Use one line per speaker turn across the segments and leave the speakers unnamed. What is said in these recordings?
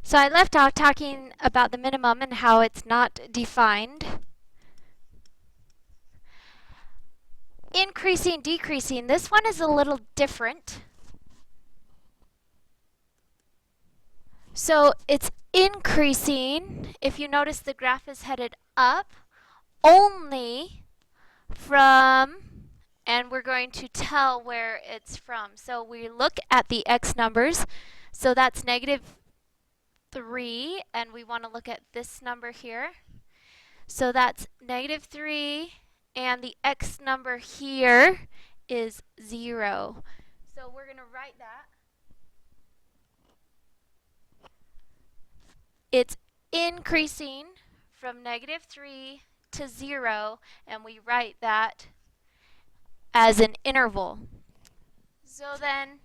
So I left off talking about the minimum and how it's not defined. Increasing, decreasing. This one is a little different. So it's increasing. If you notice, the graph is headed up only from, and we're going to tell where it's from. So we look at the x numbers. So that's -3, and we want to look at this number here. So that's -3, and the x number here is 0. So we're going to write that. It's increasing from -3 to 0, and we write that as an interval. So then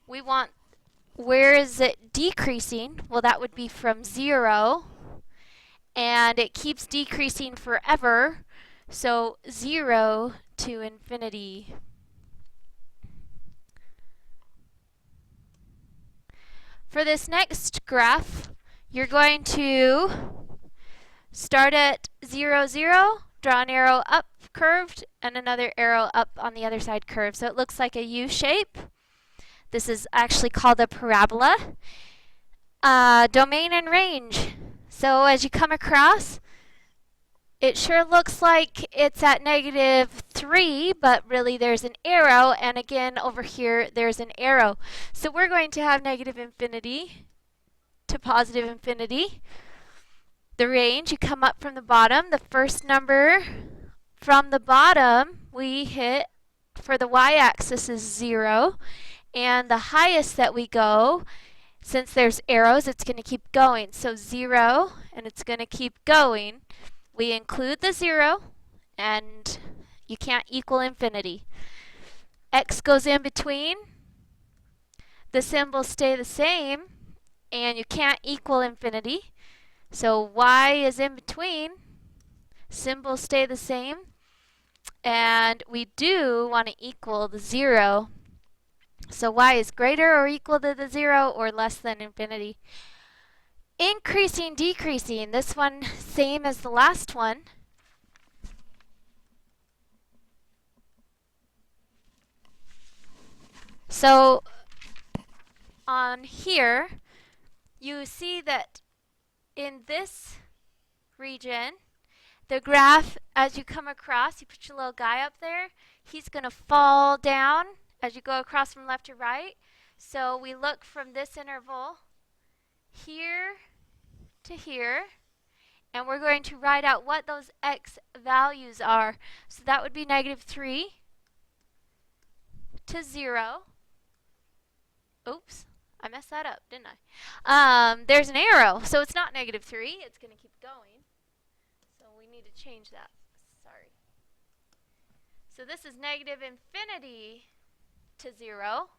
we want, where is it decreasing? Well, that would be from 0, and it keeps decreasing forever, so 0 to infinity. For this next graph, you're going to start at 0, 0, draw an arrow up curved, and another arrow up on the other side curved. So it looks like a U shape. This is actually called a parabola. Domain and range. So as you come across, it sure looks like it's at -3, but really there's an arrow, and again over here there's an arrow. So we're going to have -infinity to +infinity. The range, you come up from the bottom. The first number from the bottom we hit for the y-axis is 0, and the highest that we go, since there's arrows, it's going to keep going. So 0, and it's going to keep going. We include the 0, and you can't equal infinity. X goes in between. The symbols stay the same, and you can't equal infinity. So y is in between. Symbols stay the same, and we do want to equal the 0. So y is greater or equal to the 0 or less than infinity. Increasing, decreasing. This one, same as the last one. So on here, you see that in this region, the graph, as you come across, you put your little guy up there, he's going to fall down as you go across from left to right. So we look from this interval here to here, and we're going to write out what those x values are. So that would be -3 to 0. Oops, I messed that up, didn't I? There's an arrow, so it's not -3. It's going to keep going. So we need to change that. Sorry. So this is -infinity to 0.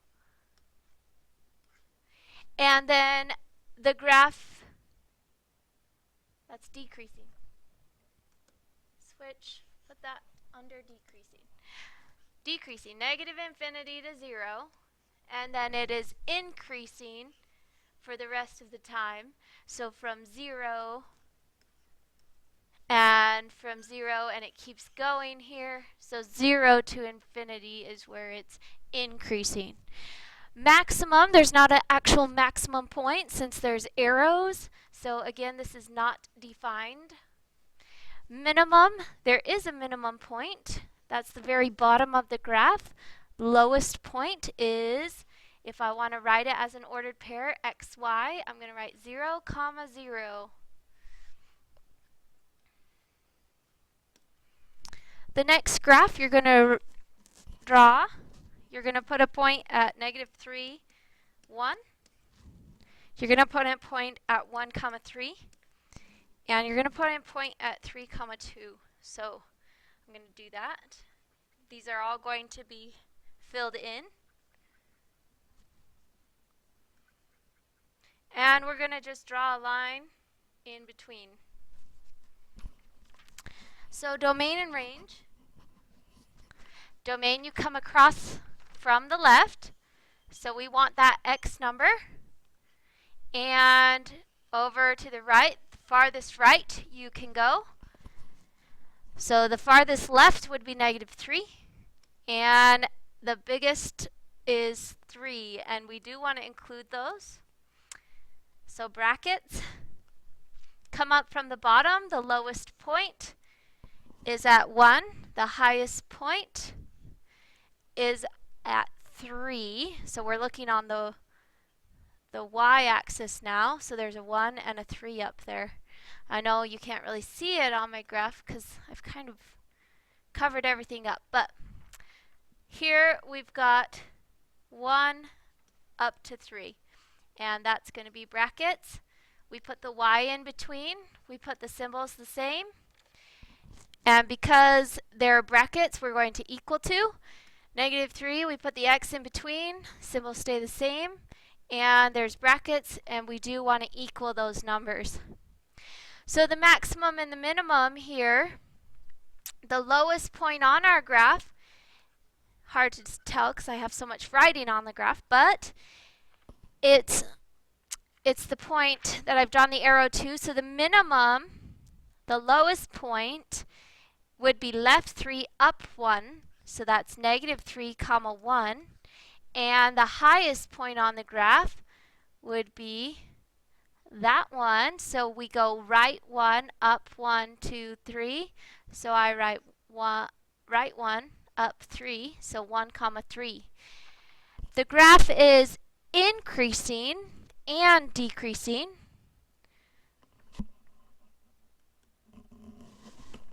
And then the graph, that's decreasing. Switch, put that under decreasing. Decreasing, -infinity to 0. And then it is increasing for the rest of the time. So from 0, and from 0, and it keeps going here. So 0 to infinity is where it's increasing. Maximum, there's not an actual maximum point since there's arrows. So again, this is not defined. Minimum, there is a minimum point. That's the very bottom of the graph. Lowest point is, if I want to write it as an ordered pair, x, y, I'm going to write 0, 0. The next graph you're going to draw, you're going to put a point at -3, 1. You're going to put a point at 1, 3. And you're going to put a point at 3, 2. So I'm going to do that. These are all going to be filled in. And we're going to just draw a line in between. So domain and range. Domain, you come across from the left. So we want that x number. And over to the right, the farthest right you can go. So the farthest left would be -3, and the biggest is 3, and we do want to include those. So brackets come up from the bottom. The lowest point is at 1. The highest point is at 3. So we're looking on the y-axis now. So there's a 1 and a 3 up there. I know you can't really see it on my graph because I've kind of covered everything up. But here we've got 1 up to 3. And that's going to be brackets. We put the y in between. We put the symbols the same. And because they're brackets, we're going to equal to. -3, we put the x in between. Symbols stay the same. And there's brackets, and we do want to equal those numbers. So the maximum and the minimum here, the lowest point on our graph, hard to tell because I have so much writing on the graph, but it's the point that I've drawn the arrow to. So the minimum, the lowest point, would be left 3, up 1. So that's -3, 1. And the highest point on the graph would be that one. So we go right 1, up 1, 2, 3. So I write right 1, up 3. So 1, 3. The graph is increasing and decreasing.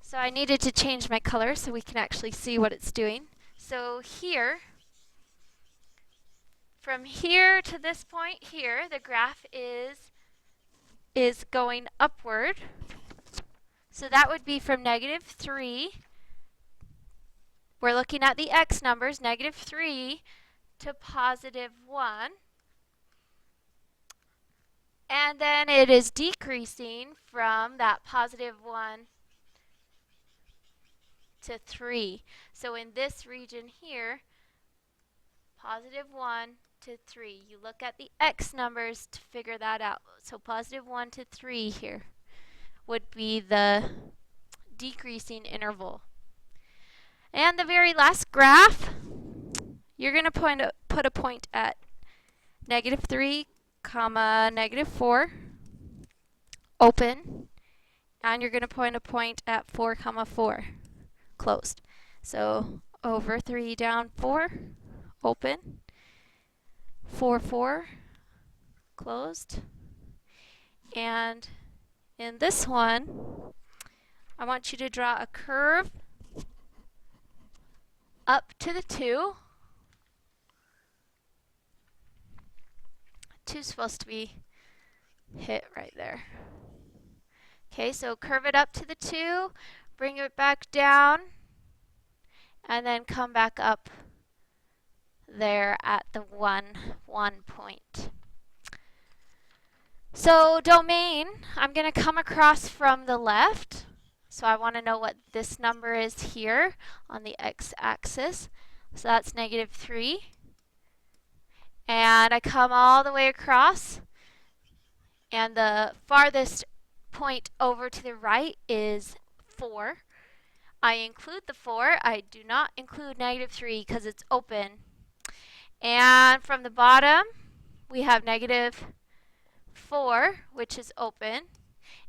So I needed to change my color so we can actually see what it's doing. So here, from here to this point here, the graph is going upward. So that would be from -3. We're looking at the x numbers, -3 to +1. And then it is decreasing from that +1 to 3. So in this region here, +1 to 3. You look at the x numbers to figure that out. So +1 to 3 here would be the decreasing interval. And the very last graph, you're going to put a point at -3, -4, open, and you're going to point a point at 4, 4, closed. So over 3, down 4, open, 4, 4, closed. And in this one, I want you to draw a curve up to the 2. 2's supposed to be hit right there. Okay, so curve it up to the 2, bring it back down, and then come back up there at the 1 point. So domain, I'm going to come across from the left. So I want to know what this number is here on the x-axis. So that's -3. And I come all the way across, and the farthest point over to the right is 4. I include the 4. I do not include -3 because it's open. And from the bottom, we have -4, which is open.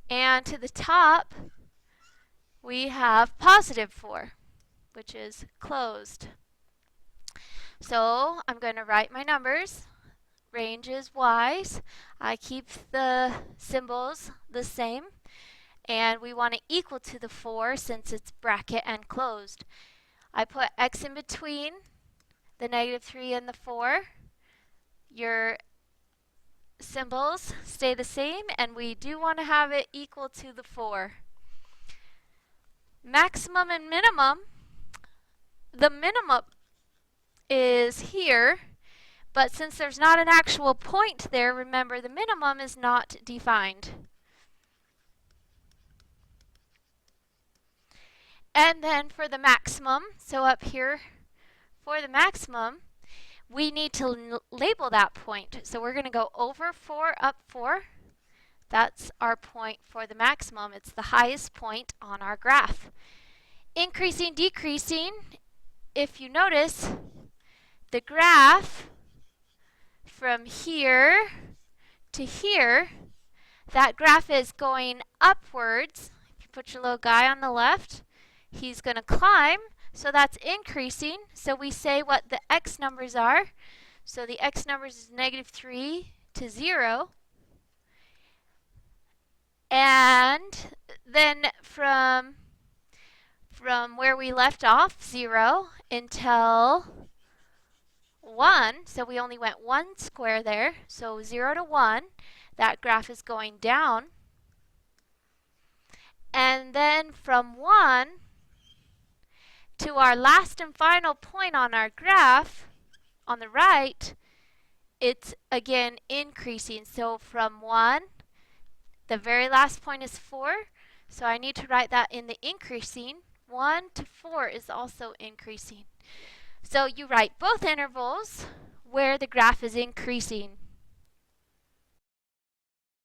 And to the top, we have +4, which is closed. So I'm going to write my numbers. Range is y's. I keep the symbols the same. And we want to equal to the 4 since it's bracket and closed. I put x in between the -3 and the 4. Your symbols stay the same, and we do want to have it equal to the 4. Maximum and minimum. The minimum is here, but since there's not an actual point there, remember the minimum is not defined. And then for the maximum, so up here for the maximum, we need to label that point. So we're going to go over 4, up 4. That's our point for the maximum. It's the highest point on our graph. Increasing, decreasing, if you notice, the graph from here to here, that graph is going upwards. If you put your little guy on the left, he's going to climb, so that's increasing. So we say what the x numbers are. So the x numbers is -3 to 0. And then from where we left off, 0, until 1, so we only went one square there, so 0 to 1, that graph is going down. And then from 1 to our last and final point on our graph, on the right, it's again increasing. So from 1, the very last point is 4, so I need to write that in the increasing. 1 to 4 is also increasing. So you write both intervals where the graph is increasing.